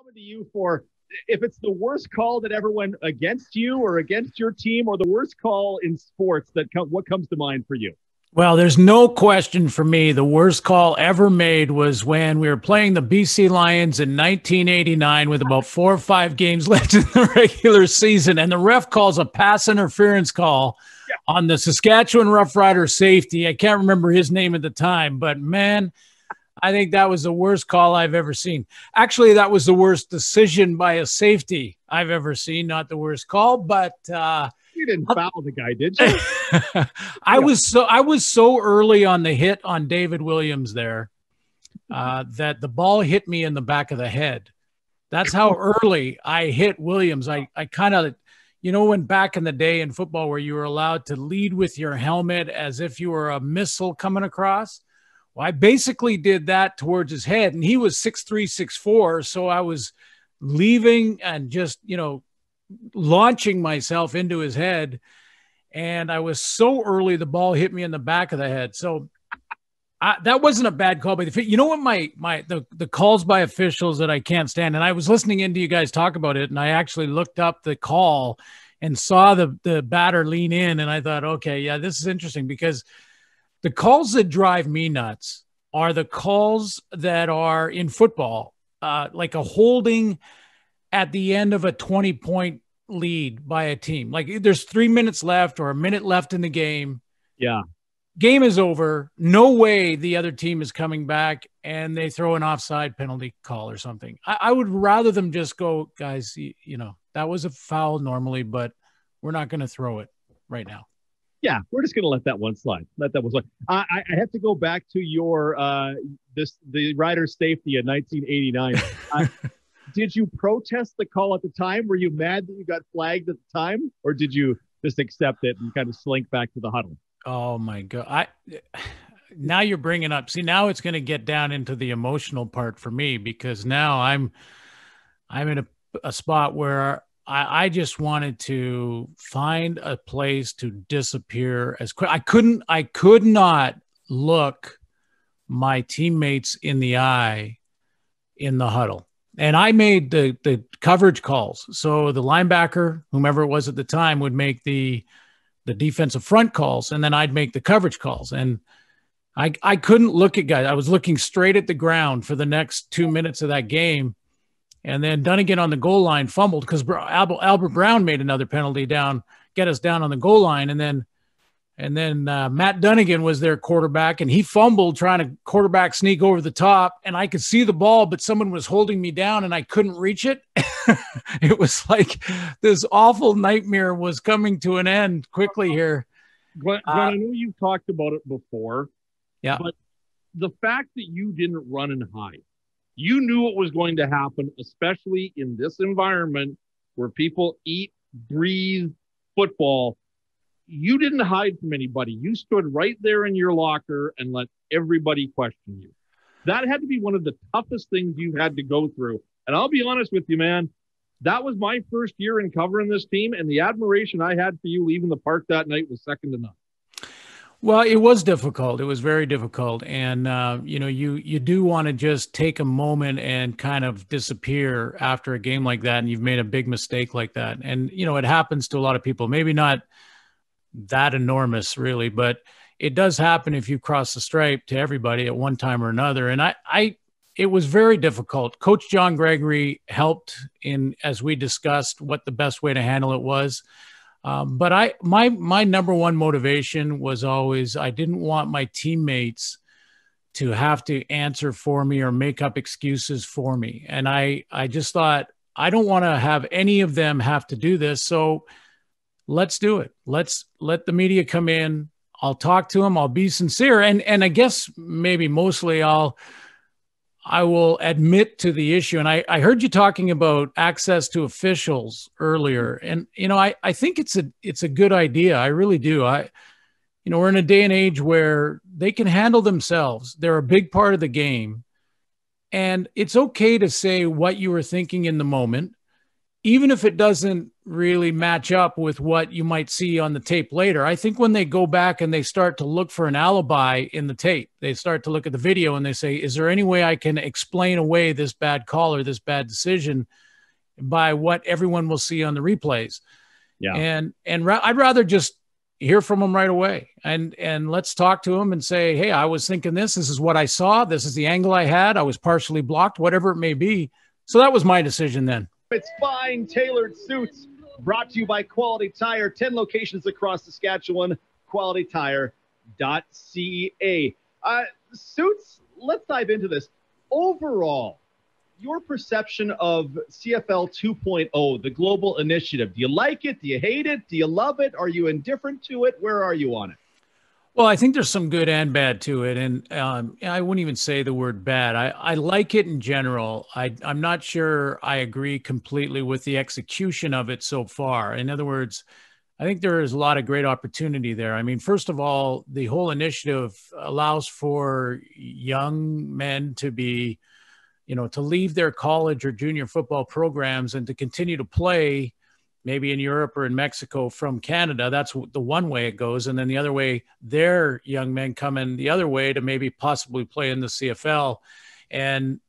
coming to you for if it's the worst call that ever went against you or against your team, or the worst call in sports what comes to mind for you? Well, there's no question for me. The worst call ever made was when we were playing the BC Lions in 1989 with about 4 or 5 games left in the regular season. And the ref calls a pass interference call on the Saskatchewan Roughrider safety. I can't remember his name at the time, but man, I think that was the worst call I've ever seen. Actually, that was the worst decision by a safety I've ever seen. Not the worst call, but you didn't foul the guy, did you? I was so early on the hit on David Williams there that the ball hit me in the back of the head. That's how early I hit Williams. I kind of, when back in the day in football where you were allowed to lead with your helmet as if you were a missile coming across. Well, I basically did that towards his head, and he was 6'3", 6'4", so I was leaving and just, launching myself into his head, and I was so early the ball hit me in the back of the head. So that wasn't a bad call. But you know what the calls by officials that I can't stand, and I was listening into you guys talk about it, and I actually looked up the call and saw the batter lean in, and I thought, okay, yeah, this is interesting, because the calls that drive me nuts are the calls that are in football, like a holding at the end of a 20-point lead by a team. Like there's 3 minutes left or a minute left in the game. Yeah. Game is over. No way the other team is coming back, and they throw an offside penalty call or something. I would rather them just go, guys, that was a foul normally, but we're not going to throw it right now. Yeah, we're just going to let that one slide. Let that one slide. I have to go back to your the rider's safety in 1989. Did you protest the call at the time? Were you mad that you got flagged at the time, or did you just accept it and kind of slink back to the huddle? Oh my God! Now you're bringing up. See, now it's going to get down into the emotional part for me, because now I'm in a spot where I just wanted to find a place to disappear as quick. I could not look my teammates in the eye in the huddle. And I made the coverage calls. So the linebacker, whomever it was at the time, would make the defensive front calls, and then I'd make the coverage calls. And I couldn't look at guys. I was looking straight at the ground for the next 2 minutes of that game. And then Dunnigan on the goal line fumbled because Albert Brown made another penalty get us down on the goal line. And then Matt Dunnigan was their quarterback, and he fumbled trying to quarterback sneak over the top. And I could see the ball, but someone was holding me down and I couldn't reach it. It was like this awful nightmare was coming to an end quickly here. Glenn, I know you've talked about it before. Yeah. But the fact that you didn't run and hide, you knew what was going to happen, especially in this environment where people eat, breathe football. You didn't hide from anybody. You stood right there in your locker and let everybody question you. That had to be one of the toughest things you've had to go through. And I'll be honest with you, man, that was my first year in covering this team, and the admiration I had for you leaving the park that night was second to none. Well, it was difficult. It was very difficult. And, you do want to just take a moment and kind of disappear after a game like that, and you've made a big mistake like that. And, it happens to a lot of people, maybe not that enormous really, but it does happen if you cross the stripe to everybody at one time or another. And it was very difficult. Coach John Gregory helped as we discussed what the best way to handle it was. But my number one motivation was always, I didn't want my teammates to have to answer for me or make up excuses for me. And I just thought, I don't want to have any of them have to do this. So let's do it. Let's let the media come in. I'll talk to them. I'll be sincere. And I guess maybe mostly I will admit to the issue. And I heard you talking about access to officials earlier. And, I think it's a good idea. I really do. We're in a day and age where they can handle themselves. They're a big part of the game. And it's okay to say what you were thinking in the moment, even if it doesn't really match up with what you might see on the tape later, I think when they go back and they start to look for an alibi in the tape, they start to look at the video and they say, is there any way I can explain away this bad call or this bad decision by what everyone will see on the replays? Yeah. And I'd rather just hear from them right away and let's talk to them and say, hey, I was thinking this is what I saw. This is the angle I had. I was partially blocked, whatever it may be. So that was my decision then. It's fine tailored suits, brought to you by Quality Tire, 10 locations across Saskatchewan, qualitytire.ca. Suits, let's dive into this. Overall, your perception of CFL 2.0, the global initiative, do you like it? Do you hate it? Do you love it? Are you indifferent to it? Where are you on it? Well, I think there's some good and bad to it. And I wouldn't even say the word bad. I like it in general. I'm not sure I agree completely with the execution of it so far. In other words, I think there is a lot of great opportunity there. I mean, first of all, the whole initiative allows for young men to be, to leave their college or junior football programs and to continue to play maybe in Europe or in Mexico from Canada. That's the one way it goes. And then the other way, their young men come in the other way to maybe possibly play in the CFL and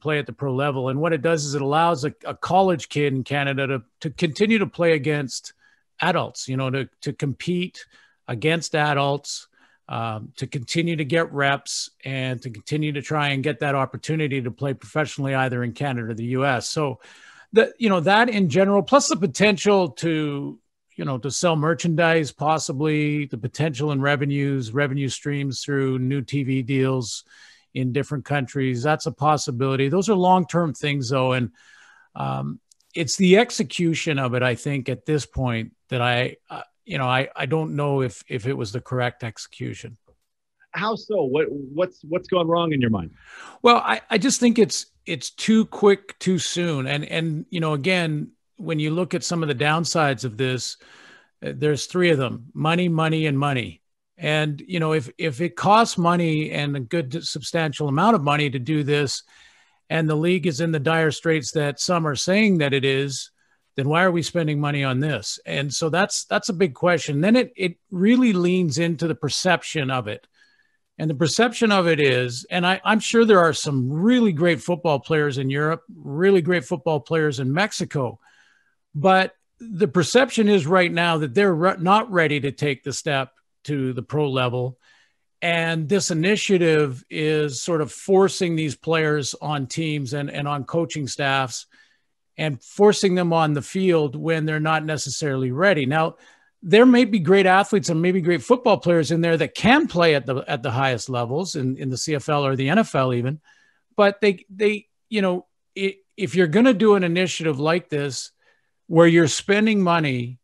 play at the pro level. And what it does is it allows a college kid in Canada to continue to play against adults, to compete against adults, to continue to get reps and to continue to try and get that opportunity to play professionally either in Canada or the US. So that in general, plus the potential to sell merchandise, possibly the potential in revenue streams through new TV deals in different countries. That's a possibility. Those are long-term things though. And it's the execution of it, I think at this point that I don't know if it was the correct execution. How so? What's gone wrong in your mind? Well, I just think it's too quick, too soon. And again, when you look at some of the downsides of this, there's three of them: money, money, and money. And, if it costs money and a good substantial amount of money to do this, and the league is in the dire straits that some are saying that it is, then why are we spending money on this? And so that's a big question. Then it really leans into the perception of it. And the perception of it is, and I'm sure there are some really great football players in Europe, really great football players in Mexico, but the perception is right now that they're not ready to take the step to the pro level. And this initiative is sort of forcing these players on teams and on coaching staffs and forcing them on the field when they're not necessarily ready. Now, there may be great athletes and maybe great football players in there that can play at the highest levels in the CFL or the NFL even, but if you're going to do an initiative like this where you're spending money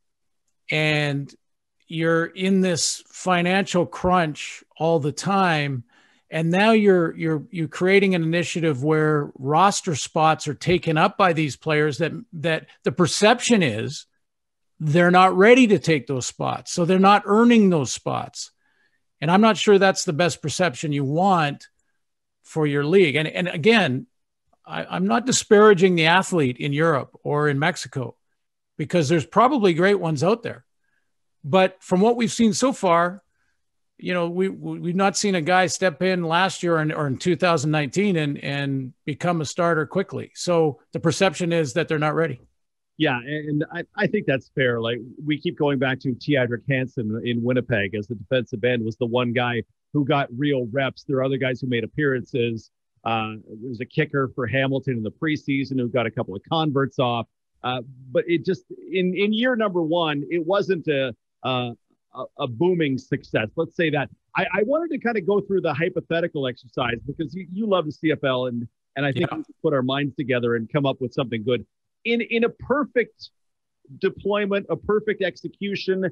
and you're in this financial crunch all the time, and now you're creating an initiative where roster spots are taken up by these players that the perception is they're not ready to take those spots. So they're not earning those spots. And I'm not sure that's the best perception you want for your league. And again, I'm not disparaging the athlete in Europe or in Mexico, because there's probably great ones out there. But from what we've seen so far, we've not seen a guy step in last year or in 2019 and become a starter quickly. So the perception is that they're not ready. Yeah, and I think that's fair. Like, we keep going back to Teodric Hansen in Winnipeg as the defensive end was the one guy who got real reps. There are other guys who made appearances. There's a kicker for Hamilton in the preseason who got a couple of converts off. But it just in year number one, it wasn't a booming success. Let's say that. I wanted to kind of go through the hypothetical exercise because you love the CFL and I think we should put our minds together and come up with something good. In a perfect deployment, a perfect execution,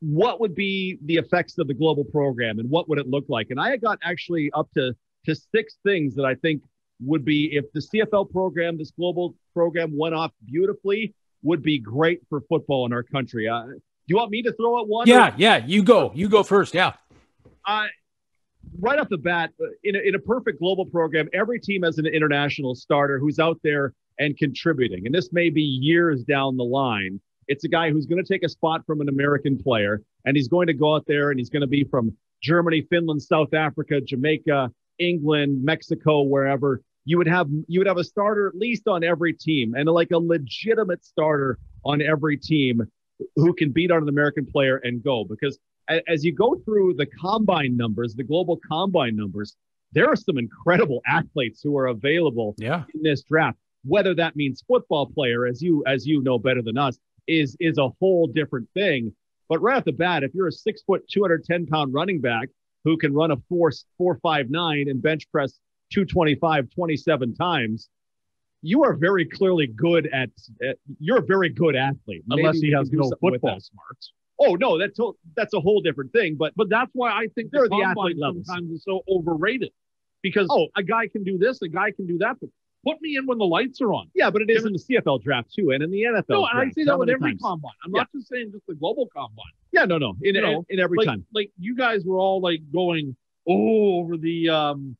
what would be the effects of the global program and what would it look like? And I got actually up to 6 things that I think would be, if the CFL program, this global program went off beautifully, would be great for football in our country. Do you want me to throw out one? Yeah. You go first. Yeah. Right off the bat, in a perfect global program, every team has an international starter who's out there and contributing. And this may be years down the line. It's a guy who's going to take a spot from an American player, and he's going to go out there and he's going to be from Germany, Finland, South Africa, Jamaica, England, Mexico, wherever. You would have a starter at least on every team, and like a legitimate starter on every team who can beat out an American player and go. Because as you go through the combine numbers, the global combine numbers, there are some incredible athletes who are available in this draft. Whether that means football player, as you know better than us, is a whole different thing. But right off the bat, if you're a 6 foot, 210-pound running back who can run a 4.59 and bench press 225 27 times, you are very clearly good at you're a very good athlete. Unless he has no football smarts. Oh no, that's a whole different thing. But that's why I think they're the athlete levels sometimes is so overrated. Because a guy can do this, a guy can do that, but put me in when the lights are on. Yeah, but it is in the CFL draft too, and in the NFL. No, draft. and I say that with every combine. I'm not just saying just the global combine. Yeah, no. In every time. Like you guys were all like going, over the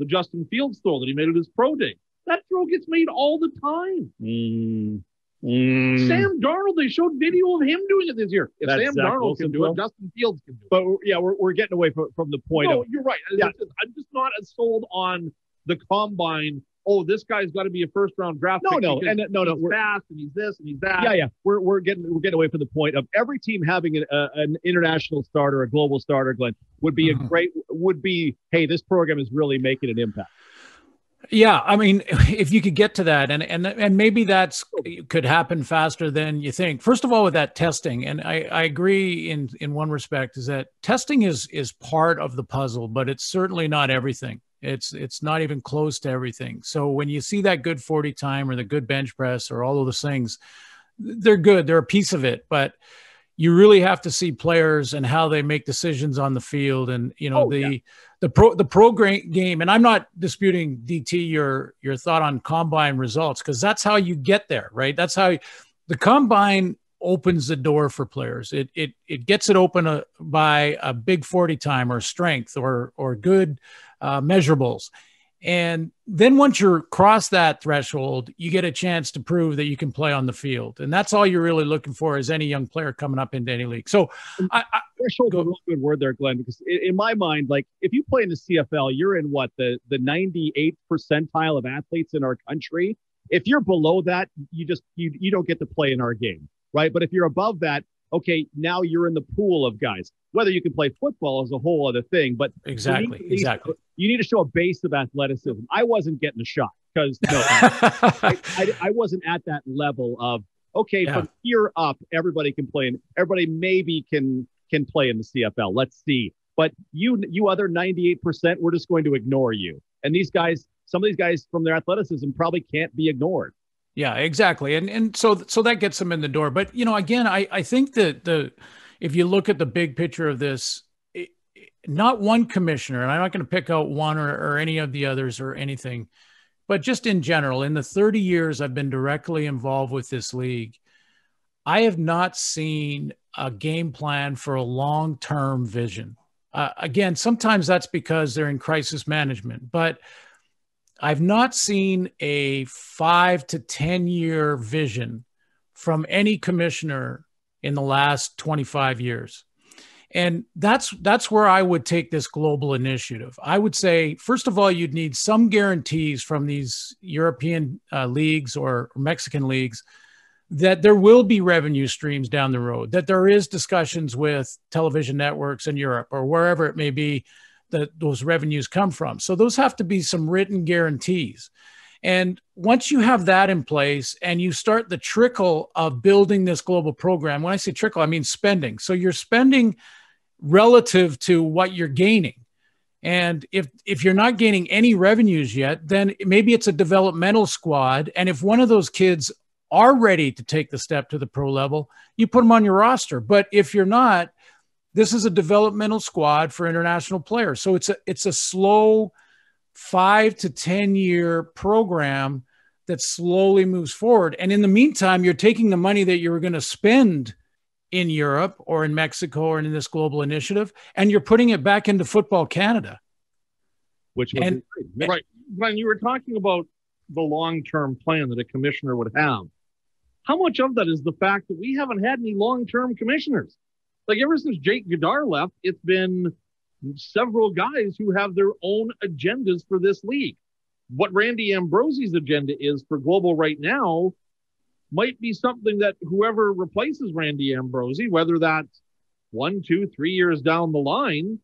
Justin Fields throw that he made at his pro day. That throw gets made all the time. Sam Darnold, they showed video of him doing it this year. If Sam Darnold can do it, Justin Fields can do it. But yeah, we're getting away from the point. No, you're right. Yeah. I'm just not as sold on the combine. Oh, this guy's got to be a first-round draft pick. No, he's fast and he's this and he's that. Yeah. We're getting away from the point of every team having an international starter, a global starter. Glenn would be hey, this program is really making an impact. Yeah, I mean, if you could get to that, and maybe could happen faster than you think. First of all, with that testing, and I agree in one respect, is that testing is part of the puzzle, but it's certainly not everything. It's not even close to everything. So when you see that good 40 time or the good bench press or all of those things, they're good. They're a piece of it, but you really have to see players and how they make decisions on the field. And, the pro game, and I'm not disputing DT your thought on combine results, because that's how you get there, right? That's how the combine opens the door for players. It gets it open by a big 40 time or strength or good measurables. And then once you're across that threshold, you get a chance to prove that you can play on the field. And that's all you're really looking for as any young player coming up into any league. So threshold is a good word there, Glenn, because in my mind, like if you play in the CFL, you're in the 98th percentile of athletes in our country. If you're below that, you don't get to play in our game, right? But if you're above that, okay, now you're in the pool of guys. Whether you can play football is a whole other thing, but exactly. You need to show a base of athleticism. I wasn't getting a shot because I wasn't at that level of, from here up, everybody can play, and everybody maybe can play in the CFL. Let's see. But you other 98%, we're just going to ignore you. And these guys, some of these guys from their athleticism probably can't be ignored. Yeah, exactly. And so that gets them in the door. But, again, I think that if you look at the big picture of this, not one commissioner, and I'm not going to pick out one or any of the others or anything, but just in general, in the 30 years I've been directly involved with this league, I have not seen a game plan for a long-term vision. Again, sometimes that's because they're in crisis management, but I've not seen a 5 to 10 year vision from any commissioner in the last 25 years. And that's where I would take this global initiative. I would say, first of all, you'd need some guarantees from these European leagues or Mexican leagues that there will be revenue streams down the road, that there is discussions with television networks in Europe or wherever it may be that those revenues come from. So those have to be some written guarantees. And once you have that in place and you start the trickle of building this global program, when I say trickle, I mean spending. So you're spending relative to what you're gaining. And if you're not gaining any revenues yet, then maybe it's a developmental squad. And if one of those kids are ready to take the step to the pro level, you put them on your roster. But if you're not, this is a developmental squad for international players. So it's a slow 5 to 10 year program that slowly moves forward. And in the meantime, you're taking the money that you were going to spend in Europe or in Mexico or in this global initiative, and you're putting it back into Football Canada. Which was right. When you were talking about the long-term plan that a commissioner would have, how much of that is the fact that we haven't had any long-term commissioners? Like ever since Jake Goddard left, it's been several guys who have their own agendas for this league. What Randy Ambrosie's agenda is for Global right now might be something that whoever replaces Randy Ambrosie, whether that's 1, 2, 3 years down the line,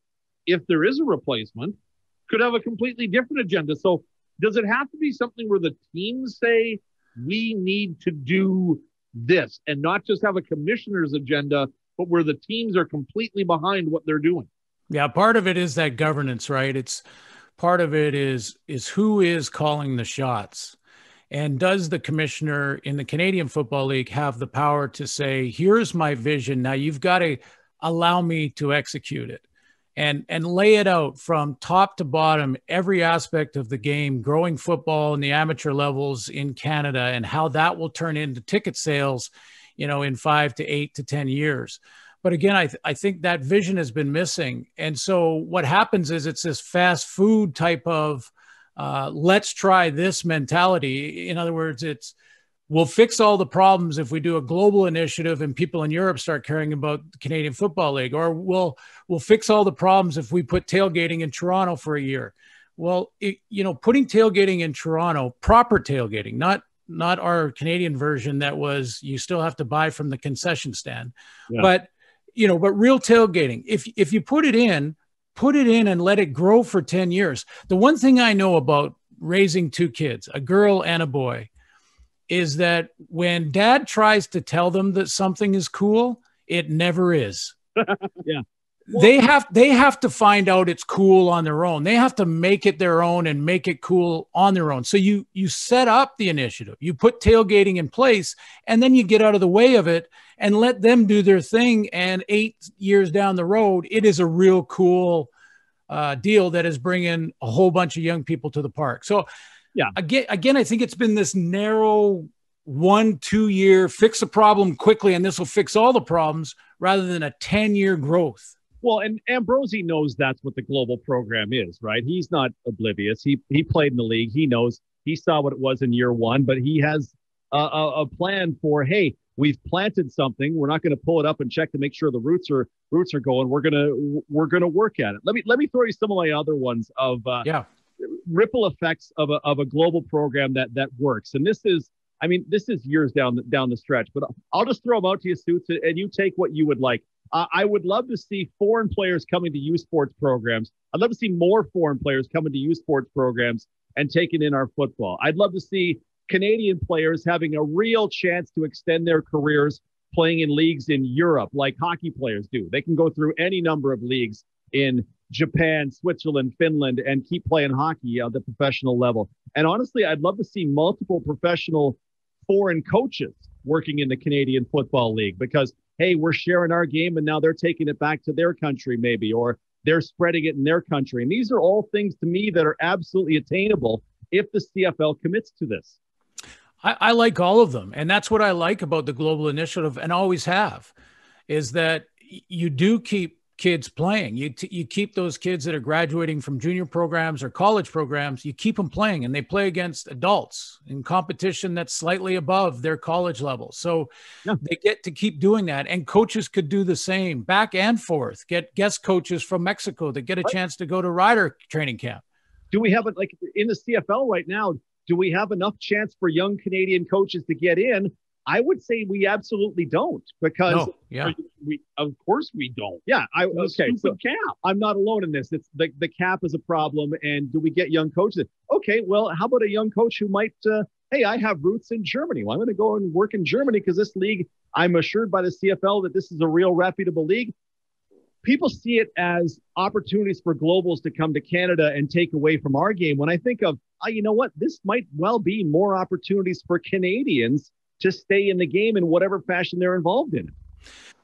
if there is a replacement, could have a completely different agenda. So does it have to be something where the teams say, we need to do this, and not just have a commissioner's agenda, but where the teams are completely behind what they're doing? Yeah, part of it is that governance, right? It's part of it is who is calling the shots. And does the commissioner in the Canadian Football League have the power to say, here's my vision. Now you've got to allow me to execute it and lay it out from top to bottom, every aspect of the game, growing football in the amateur levels in Canada and how that will turn into ticket sales, in 5 to 8 to 10 years. But again, I think that vision has been missing. And so what happens is it's this fast food type of let's try this mentality. In other words, we'll fix all the problems if we do a global initiative and people in Europe start caring about the Canadian Football League, or we'll fix all the problems if we put tailgating in Toronto for a year. Well, putting tailgating in Toronto, proper tailgating, not our Canadian version that was you still have to buy from the concession stand, but real tailgating. If you put it in and let it grow for 10 years. The one thing I know about raising 2 kids, a girl and a boy, is that when dad tries to tell them that something is cool, it never is. Yeah. Well, they have to find out it's cool on their own. They have to make it their own and make it cool on their own. So you set up the initiative, you put tailgating in place, and then you get out of the way of it and let them do their thing. And 8 years down the road, it is a real cool deal that is bringing a whole bunch of young people to the park. So yeah, again, I think it's been this narrow 1-2 year fix a problem quickly and this will fix all the problems rather than a 10-year growth. Well, and Ambrosie knows that's what the global program is, right? He's not oblivious. He played in the league. He knows. He saw what it was in year one, but he has a plan for, hey, we've planted something. We're not going to pull it up and check to make sure the roots are going. We're gonna work at it. Let me throw you some of my other ones of ripple effects of a global program that works. And this is years down the stretch, but I'll just throw them out to you, Suits, and you take what you would like. I would love to see foreign players coming to U Sports programs. I'd love to see more foreign players coming to U Sports programs and taking in our football. I'd love to see Canadian players having a real chance to extend their careers playing in leagues in Europe like hockey players do. They can go through any number of leagues in Japan, Switzerland, Finland, and keep playing hockey at the professional level. And honestly, I'd love to see multiple professional foreign coaches working in the Canadian Football League because, hey, we're sharing our game and now they're taking it back to their country maybe, or they're spreading it in their country. And these are all things to me that are absolutely attainable if the CFL commits to this. I like all of them. And that's what I like about the Global Initiative and always have, is that you do keep kids playing. You keep those kids that are graduating from junior programs or college programs, you keep them playing and they play against adults in competition that's slightly above their college level. So they get to keep doing that. And coaches could do the same back and forth, get guest coaches from Mexico that get a chance to go to rider training camp. Do we have it like in the CFL right now? Do we have enough chance for young Canadian coaches to get in? I would say we absolutely don't because we of course we don't. Yeah. So cap. I'm not alone in this. It's the cap is a problem. And do we get young coaches? Okay. Well, how about a young coach who might, hey, I have roots in Germany. Well, I'm going to go and work in Germany because this league, I'm assured by the CFL that this is a real reputable league. People see it as opportunities for globals to come to Canada and take away from our game. When I think of, you know what, this might well be more opportunities for Canadians to stay in the game in whatever fashion they're involved in.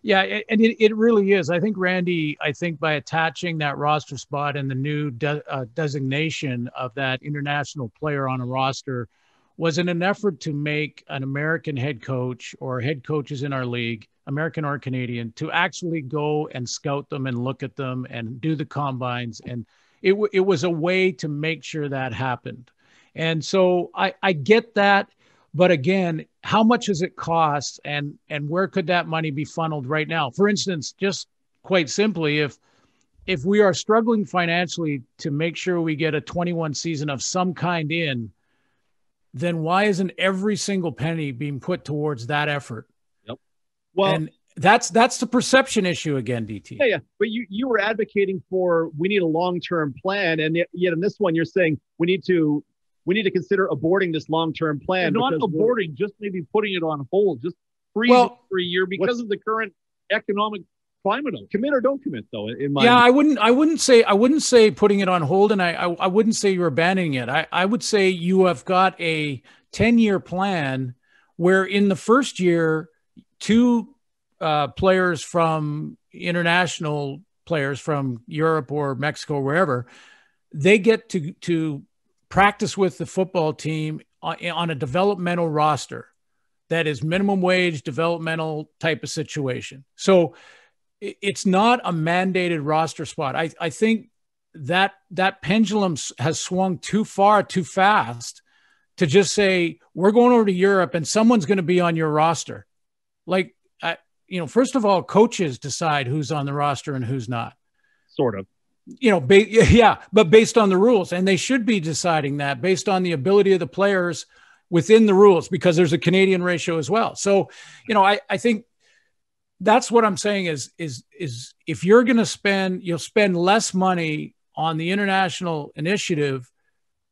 Yeah, and it really is. I think, Randy, by attaching that roster spot and the new designation of that international player on a roster was in an effort to make an American head coach or head coaches in our league, American or Canadian, to actually go and scout them and look at them and do the combines. And it was a way to make sure that happened. And so I get that. But again, how much does it cost, and where could that money be funneled right now? For instance, just quite simply, if we are struggling financially to make sure we get a 21 season of some kind in, then why isn't every single penny being put towards that effort? Yep. Well, and that's the perception issue again, DT. Yeah. But you were advocating for, we need a long-term plan. And yet in this one, you're saying we need to consider aborting this long-term plan. And not aborting, just maybe putting it on hold, just freeze it for a year because of the current economic climate. Commit or don't commit, though. I wouldn't say putting it on hold, and I wouldn't say you're abandoning it. I would say you have got a 10-year plan where in the first year, two players from international players from Europe or Mexico, or wherever, they get to practice with the football team on a developmental roster that is minimum wage, developmental type of situation. So it's not a mandated roster spot. I think that pendulum has swung too far, too fast to just say, we're going over to Europe and someone's going to be on your roster. Like, first of all, coaches decide who's on the roster and who's not. Sort of. But based on the rules, and they should be deciding that based on the ability of the players within the rules, because there's a Canadian ratio as well. So, I think that's what I'm saying is if you're going to spend, you'll spend less money on the international initiative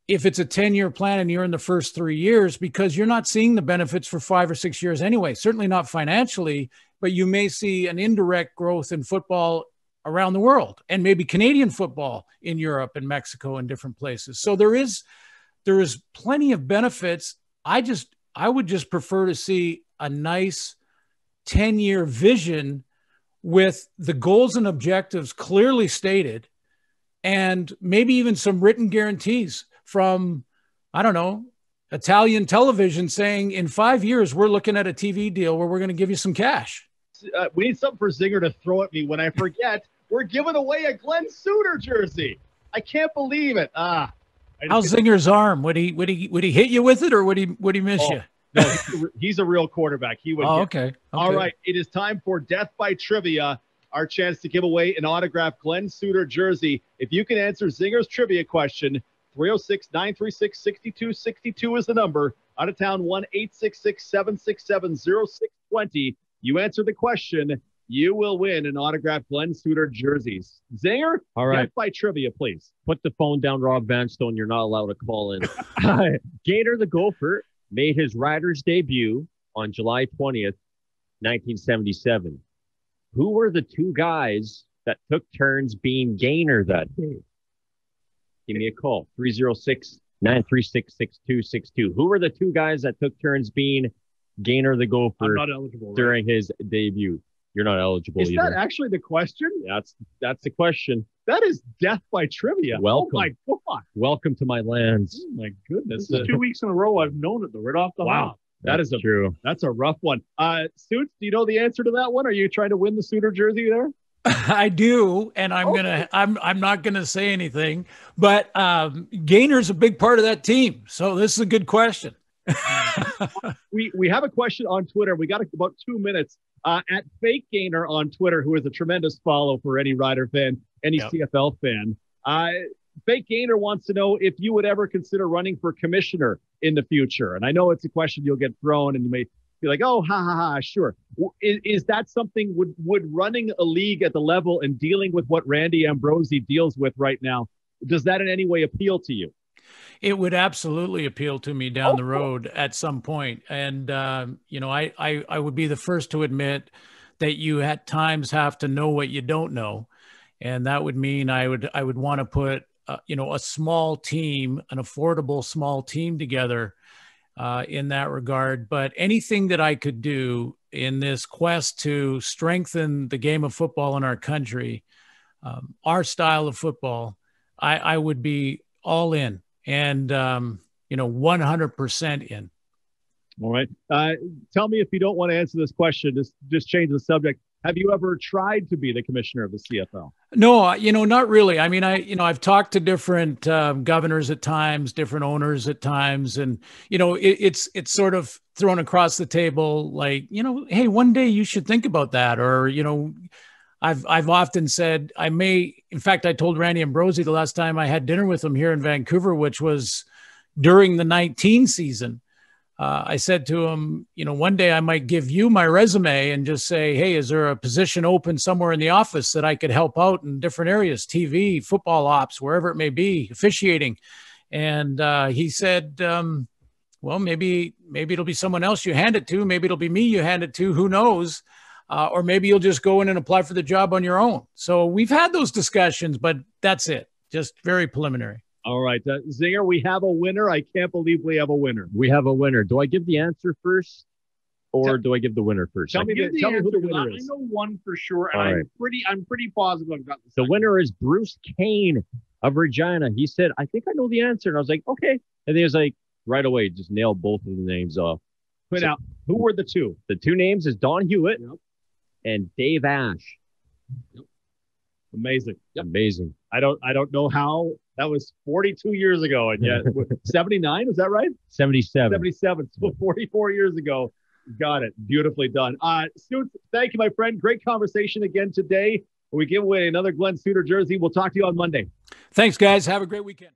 if it's a 10-year plan and you're in the first 3 years, because you're not seeing the benefits for 5 or 6 years anyway, certainly not financially, but you may see an indirect growth in football around the world and maybe Canadian football in Europe and Mexico and different places. So there is plenty of benefits. I would just prefer to see a nice 10-year vision with the goals and objectives clearly stated, and maybe even some written guarantees from, I don't know, Italian television saying in 5 years, we're looking at a TV deal where we're going to give you some cash. We need something for Zinger to throw at me when I forget. We're giving away a Glenn Suitor jersey. I can't believe it. How's Zinger's arm? Would he hit you with it, or would he miss you? No, he's a real quarterback. He would. Okay. All right. It is time for Death by Trivia, our chance to give away an autographed Glenn Suitor jersey. If you can answer Zinger's trivia question, 306-936-6262 is the number. Out of town, 1-866-767-0620. You answer the question, you will win an autographed Glenn Suitor jerseys. Zinger, all right. Death by Trivia, please. Put the phone down, Rob Vanstone. You're not allowed to call in. Gator the Gopher made his Riders debut on July 20th, 1977. Who were the two guys that took turns being Gainer that day? Give me a call, 306-936-6262. Who were the two guys that took turns being Gainer the Gopher I'm not eligible, during his debut? You're not eligible either. Is that actually the question? That's the question. That is Death by Trivia. Welcome. Oh, my God. Welcome to my lands. Oh, my goodness. This is 2 weeks in a row I've known it, though, right off the hop. That's true. That's a rough one. Suits, do you know the answer to that one? Are you trying to win the Suitor jersey there? I do, and I'm not gonna say anything, but Gainer's a big part of that team. So this is a good question. We have a question on Twitter. We got about 2 minutes. At Fake Gainer on Twitter, who is a tremendous follow for any Rider fan, any CFL fan. Fake Gainer wants to know if you would ever consider running for commissioner in the future. And I know it's a question you'll get thrown and you may be like, oh, sure. Is that something, would running a league at the level and dealing with what Randy Ambrosie deals with right now, does that in any way appeal to you? It would absolutely appeal to me down the road at some point. And, I would be the first to admit that you at times have to know what you don't know. And that would mean I would want to put, a small team, an affordable small team together in that regard. But anything that I could do in this quest to strengthen the game of football in our country, our style of football, I would be all in. And, 100% in. All right. Tell me if you don't want to answer this question, just change the subject. Have you ever tried to be the commissioner of the CFL? No, not really. I mean, I've talked to different governors at times, different owners at times, and it's sort of thrown across the table, like, hey, one day you should think about that, or I've often said in fact, I told Randy Ambrosi the last time I had dinner with him here in Vancouver, which was during the 19 season. I said to him, one day I might give you my resume and just say, hey, is there a position open somewhere in the office that I could help out in different areas, TV, football ops, wherever it may be, officiating. And he said, well, maybe it'll be someone else you hand it to. Maybe it'll be me you hand it to. Who knows? Or maybe you'll just go in and apply for the job on your own. So we've had those discussions, but that's it. Just very preliminary. All right, Zinger, we have a winner. I can't believe we have a winner. We have a winner. Do I give the answer first, or do I give the winner first? Tell me who the winner is. I know one for sure, and I'm pretty positive I've got the winner is Bruce Kane of Regina. He said, "I think I know the answer," and I was like, "Okay." And he was like, right away, just nailed both of the names off. Now, who were the two? The two names is Don Hewitt and Dave Ash. Yep. Amazing. Yep. Amazing. I don't know how. That was 42 years ago, and yet 79, is that right? 77. 77, so 44 years ago. Got it. Beautifully done. Suits, thank you, my friend. Great conversation again today. We give away another Glenn Suitor jersey. We'll talk to you on Monday. Thanks, guys. Have a great weekend.